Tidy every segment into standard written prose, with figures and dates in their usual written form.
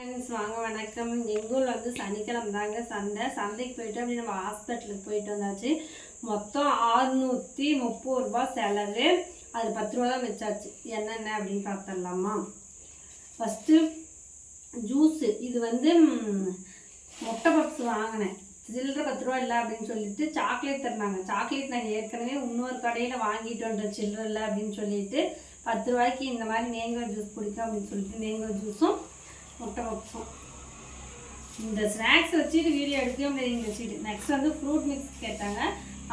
Friends வாங்க வணக்கம். எங்கள் ஊரில் வந்து சனிக்கிழமை தாங்க சந்தைக்கு போயிட்டு அப்படி நம்ம ஹாஸ்பிட்டலுக்கு போயிட்டு வந்தாச்சு. மொத்தம் 630 ரூபா செலவு. அது 10 ரூபா தான் மிச்சாச்சு. என்னென்ன அப்படின்னு பார்த்துடலாமா? First juice. இது வந்து முட்டை பப்ஸ் வாங்கினேன். சில்லறை 10 ரூபா இல்லை அப்படின்னு சொல்லிட்டு சாக்லேட் தருனாங்க. சாக்லேட் நாங்கள் ஏற்கனவே இன்னொரு கடையில் வாங்கிட்டு வந்த சில்லறை இல்லை அப்படின்னு சொல்லிட்டு 10 ரூபாய்க்கு இந்த மாதிரி நேங்கோ ஜூஸ் குடிக்கும் அப்படின்னு சொல்லிட்டு நேங்கோ ஜூஸும் முட்டை பப்ஸும். இந்த ஸ்நாக்ஸ் வச்சுட்டு வீடியோ எடுக்கவே முடியாது வச்சுட்டு. நெக்ஸ்ட் வந்து ஃப்ரூட் மிக்ஸ் கேட்டாங்க.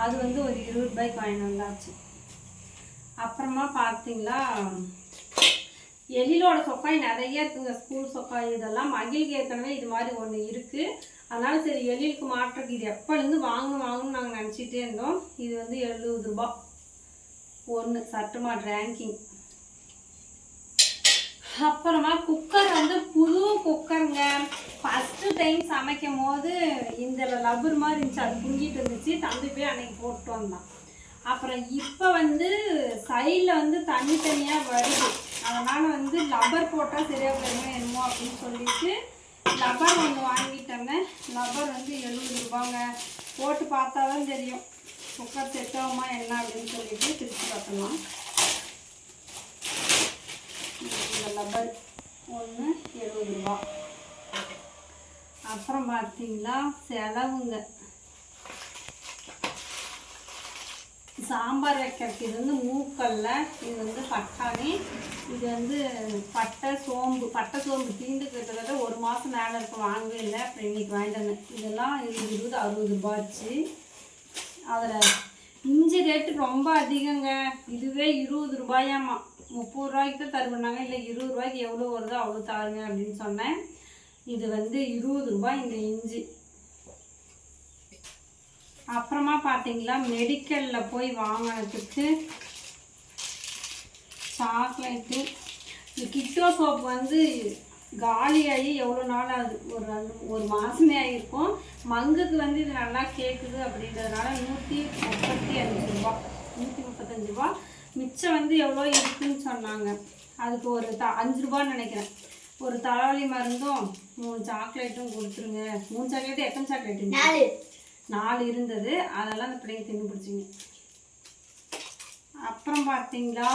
அது வந்து ஒரு 20 ரூபாய்க்கு வாங்கிட்டு வந்தாச்சு. அப்புறமா பார்த்தீங்களா எழிலோட சொக்காய் நிறைய இருக்குங்க. ஸ்கூல் சொக்காய் இதெல்லாம். மகிழ்க்கு ஏற்கனவே இது மாதிரி ஒன்று இருக்குது. அதனால சரி எழிலுக்கு மாற்றுக்கு இது எப்போலேருந்து வாங்கணும்னு நாங்கள் நினச்சிட்டே இருந்தோம். இது வந்து 70 ரூபா ஒன்று சட்டுமா ரேங்கிங். அப்புறமா குக்கர் வந்து புது குக்கருங்க. ஃபஸ்ட்டு டைம் சமைக்கும் போது இந்த லப்பர் மாதிரி இருந்துச்சு, அது புங்கிட்டு இருந்துச்சு. தம்பி போய் அன்னைக்கு போட்டு வந்தான். அப்புறம் இப்போ வந்து சைடில் வந்து தனித்தனியாக வருது. அதனால் வந்து லப்பர் போட்டால் சரியாக போயிடும் என்னமோ அப்படின்னு சொல்லிட்டு லப்பர் ஒன்று வாங்கிட்டோங்க. லப்பர் வந்து 70 ரூபாங்க. போட்டு பார்த்தா தான் தெரியும் குக்கர் செட் ஆகுமா என்ன அப்படின்னு சொல்லிட்டு திருப்பி பார்க்கலாம். இந்த லப்பர் ஒன்று 70 ரூபா. அப்புறம் பார்த்தீங்களா செலவுங்க. சாம்பார் வைக்கிறதுக்கு இது வந்து மூக்கல்ல, இது வந்து பட்டாணி, இது வந்து பட்டை சோம்பு தீண்டு கிட்டத்தட்ட 1 மாதம் மேலே இருக்கும். வாங்கவே இல்லை. அப்புறம் இன்னைக்கு வாங்கிட்டு இதெல்லாம் 20 60 ரூபாச்சு. அதில் இஞ்சி ரேட்டு ரொம்ப அதிகங்க. இதுவே 20 ரூபாயாம்மா. 30 ரூபாய்க்கு தான் தருவாங்க. இல்லை 20 ரூபாய்க்கு எவ்வளோ வருதோ அவ்வளோ தாருங்க அப்படின்னு சொன்னேன். இது வந்து 20 ரூபாய் இந்த இஞ்சி. அப்புறமா பார்த்தீங்களா மெடிக்கலில் போய் வாங்கினதுக்கு சாக்லேட்டு. இந்த கிட்டோ சோப்பு வந்து காலியாகி எவ்வளோ நாள் ஆகுது, ஒரு மாதமே ஆகிருக்கும். மங்குக்கு வந்து இது நல்லா கேட்குது அப்படின்றதுனால 135 ரூபா 135 ரூபா. மிச்சம் வந்து எவ்வளோ இருக்குன்னு சொன்னாங்க. அதுக்கு ஒரு 5 ரூபான்னு நினைக்கிறேன். ஒரு தலைவலி மருந்தும் 3 சாக்லேட்டும் கொடுத்துருங்க. 3 சாக்லேட்டு எத்தனை சாக்லேட்டு? 4 இருந்தது. அதெல்லாம் அந்த பிள்ளைங்க தின்னு பிடிச்சிங்க. அப்புறம் பார்த்தீங்களா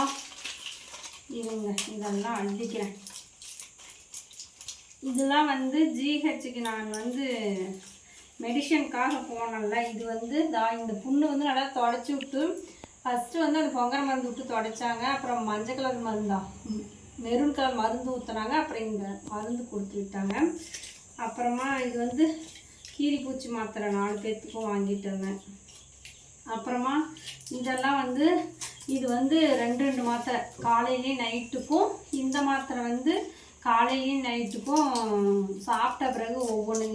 இவங்க இதெல்லாம் அள்ளிக்கிறேன். இதெல்லாம் வந்து ஜிஹெச்சுக்கு நான் வந்து மெடிஷனுக்காக போனேன்ல. இது வந்து இந்த புண்ணு வந்து நல்லா தொடச்சி விட்டு ஃபஸ்ட்டு வந்து அந்த பொங்கல் மருந்து விட்டு தொடச்சாங்க. அப்புறம் மஞ்சள் கலர் மருந்தா மெரூன் கலர் மருந்து ஊற்றுனாங்க. அப்புறம் இந்த மருந்து கொடுத்து விட்டாங்க. அப்புறமா இது வந்து கீரிப்பூச்சி மாத்திரை 4 பேர்த்துக்கும் வாங்கிட்டு வந்தேன். அப்புறமா இதெல்லாம் வந்து இது வந்து 2 மாத்திரை காலையிலையும் நைட்டுக்கும். இந்த மாத்திரை வந்து காலையிலையும் நைட்டுக்கும் சாப்பிட்ட பிறகு ஒவ்வொன்று.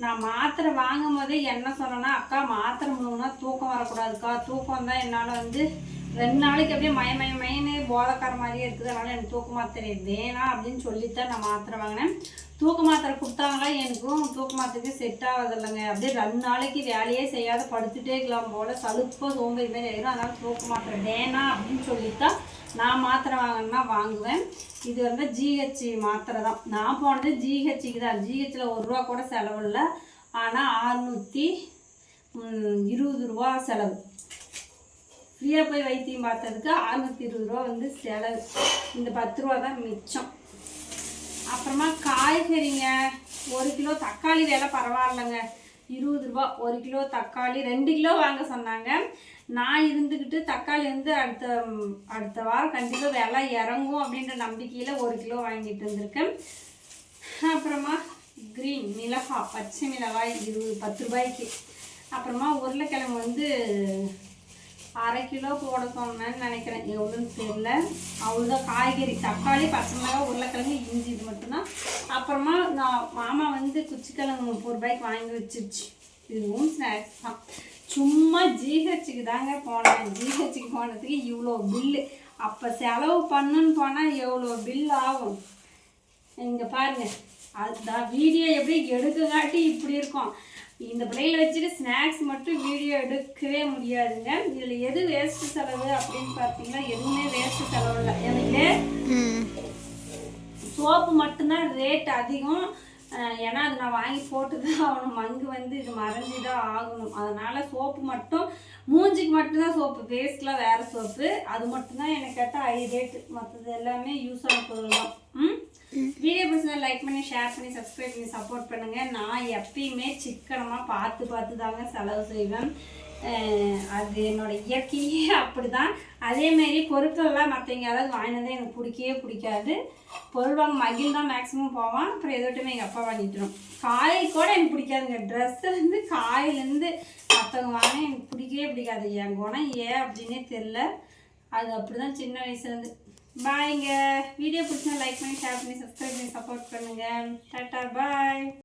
நான் மாத்திரை வாங்கும் போதே என்ன சொன்னேன்னா, அக்கா மாத்திரை முழுனா தூக்கம் வரக்கூடாதுக்கா. தூக்கம் தான் என்னால் வந்து 2 நாளைக்கு அப்படியே மயன்னு போதைக்கார மாதிரியே இருக்குது. அதனால் எனக்கு தூக்க மாத்திரை வேணாம் அப்படின்னு சொல்லித்தான் நான் மாத்திரை வாங்கினேன். தூக்க மாத்திரை கொடுத்தாங்களா எனக்கும் தூக்க மாத்திரைக்கு செட் ஆகாதில்லைங்க. அப்படியே 2 நாளைக்கு வேலையே செய்யாத படுத்துகிட்டே இருக்கலாம் போல் சலுப்பாக சோம்பேறி மாதிரி ஆயிடும். அதனால் தூக்க மாத்திரை வேணாம் அப்படின்னு சொல்லித்தான் நான் மாத்திரை வாங்கினா வாங்குவேன். இது வந்து ஜிஹெச் மாத்திரை தான். நான் போனது ஜிஹெச்சுக்கு தான். ஜிஹெச்சில் 1 ரூபா கூட செலவு இல்லை. ஆனால் 620 ரூபா செலவு. ஃப்ரீயாக போய் வைத்தியம் பார்த்ததுக்கு 620 ரூபா வந்து செலவு. இந்த 10 ரூபா தான் மிச்சம். அப்புறமா காய்கறிங்க. 1 கிலோ தக்காளி விலை பரவாயில்லைங்க. 20 ரூபா 1 கிலோ தக்காளி. 2 கிலோ வாங்க சொன்னாங்க. நான் இருந்துக்கிட்டு தக்காளி வந்து அடுத்த வாரம் கண்டிப்பாக விலை இறங்கும் அப்படின்ற நம்பிக்கையில் 1 கிலோ வாங்கிட்டு வந்திருக்கேன். அப்புறமா க்ரீன் மிளகாய் பச்சை மிளகாய் 10 ரூபாய்க்கு. அப்புறமா உருளைக்கிழங்கு வந்து 1/2 கிலோ போட சொன்னேன்னு நினைக்கிறேன். எவ்வளோன்னு தெரியல. அவ்வளோதான் காய்கறி. தக்காளி பச்சை மிளகாய் உருளைக்கிழங்கு இஞ்சி இது மட்டும்தான். அப்புறமா நான் மாமா வந்து குச்சிக்கிழங்கு 30 ரூபாய்க்கு வாங்கி வச்சிருச்சு. இதுவும் ஸ்நாக்ஸ் தான். சும்மா ஜிஹெச்சுக்கு தாங்க போனேன். ஜிஹெச்சுக்கு போனதுக்கு இவ்வளோ பில்லு. அப்போ செலவு பண்ணுன்னு போனால் எவ்வளோ பில் ஆகும் இங்கே பாருங்கள். அதுதான் வீடியோ எப்படி எடுக்கங்காட்டி இப்படி இருக்கும். இந்த பிள்ளைகளை வச்சுட்டு ஸ்நாக்ஸ் மட்டும் வீடியோ எடுக்கவே முடியாதுங்க. இதில் எது வேஸ்ட்டு செலவு அப்படின்னு பார்த்தீங்கன்னா எதுவுமே வேஸ்ட்டு செலவு இல்லை. எனக்கு சோப்பு மட்டும்தான் ரேட் அதிகம். ஏன்னா அது நான் வாங்கி போட்டு தான் ஆகணும். மங்கு வந்து இது மறைஞ்சி தான் ஆகணும். அதனால் சோப்பு மட்டும் மூஞ்சிக்கு மட்டும்தான் சோப்பு, ஃபேஸ்க்குலாம் வேறு சோப்பு. அது மட்டும்தான் எனக்கு கேட்டால் ஹை ரேட்டு. மற்றது எல்லாமே யூஸ் ஆன பொருள் தான். வீடியோ பிடிச்சா லைக் பண்ணி, ஷேர் பண்ணி, சப்ஸ்கிரைப் பண்ணி சப்போர்ட் பண்ணுங்கள். நான் எப்பயுமே சிக்கனமாக பார்த்து தாங்க செலவு செய்வேன். அது என்னோடய இயற்கையே அப்படி தான். அதேமாரி பொருட்கள்லாம் மற்றவங்க யாராவது வாங்கினதே எனக்கு பிடிக்கவே பிடிக்காது. பொருள் வாங்க மகிழ் தான் மேக்ஸிமம் போவான். அப்புறம் எதோட்டுமே எங்கள் அப்பா வாங்கிட்டுரும். காய் கூட எனக்கு பிடிக்காதுங்க. ட்ரெஸ்ஸுலேருந்து காயிலேருந்து மற்றவங்க வாங்க எனக்கு பிடிக்கவே பிடிக்காது. என் குணம் ஏன் அப்படின்னே தெரில. அது அப்படி தான் சின்ன வயசுலேருந்து. பாய்ங்க. வீடியோ பிடிச்சா லைக் பண்ணி, ஷேர் பண்ணி, சப்ஸ்கிரைப் பண்ணி சப்போர்ட் பண்ணுங்கள். டாட்டா பாய்.